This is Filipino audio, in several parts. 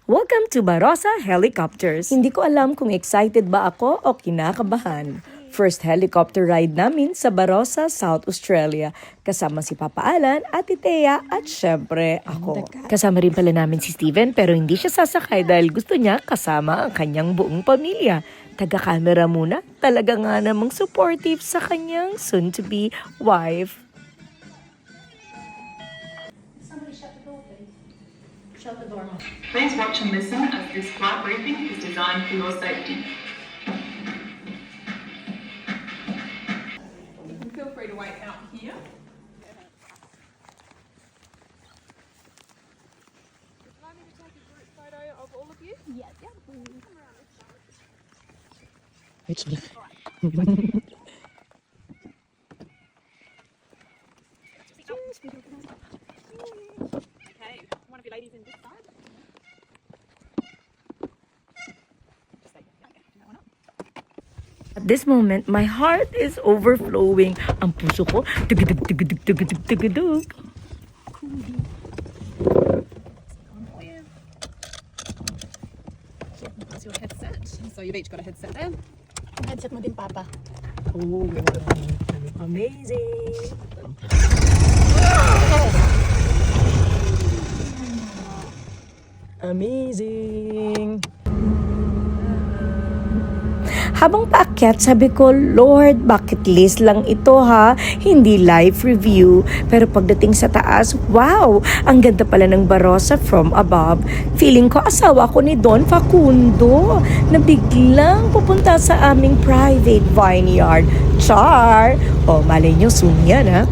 Welcome to Barossa Helicopters. Hindi ko alam kung excited ba ako o kinakabahan. First helicopter ride namin sa Barossa, South Australia. Kasama si Papa Alan, Ate Thea at syempre ako. Kasama rin pala namin si Steven pero hindi siya sasakay dahil gusto niya kasama ang kanyang buong pamilya. Taga-camera muna, talaga nga namang supportive sa kanyang soon-to-be wife. Please watch and listen as this flight briefing is designed for your safety. Feel free to wait out here. Would you like me to take a group photo of all of you? Yeah. Okay, one of you ladies in this side. At this moment, my heart is overflowing. Ang puso ko, tugudug. That's your headset. So you've each got a headset there. Headset mo din, Papa. Oh, amazing! Amazing! Habang paakyat, sabi ko, Lord, bucket list lang ito ha, hindi live review. Pero pagdating sa taas, wow, ang ganda pala ng Barossa from above. Feeling ko asawa ko ni Don Facundo na biglang pupunta sa aming private vineyard. Char! O, malay nyo, soon yan ha.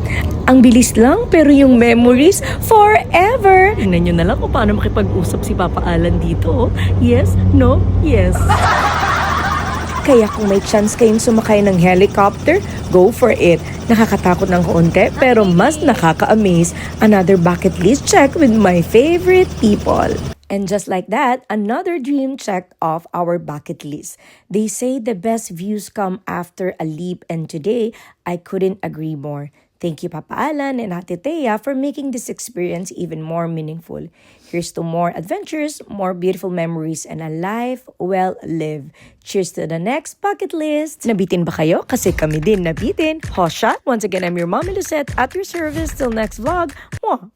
Ang bilis lang, pero yung memories, forever! Tingnan nyo na lang kung paano makipag-usap si Papa Alan dito. Yes, no, yes. Kaya kung may chance kayong sumakay ng helicopter, go for it. Nakakatakot ng konti, pero mas nakaka-amaze. Another bucket list check with my favorite people. And just like that, another dream checked off our bucket list. They say the best views come after a leap, and today, I couldn't agree more. Thank you, Papa Alan and Ate Thea, for making this experience even more meaningful. Here's to more adventures, more beautiful memories, and a life well lived. Cheers to the next bucket list! Nabitin ba kayo? Kasi kami din nabitin. Hosha! Once again, I'm your Mommy Lucette at your service. Till next vlog. Mwah!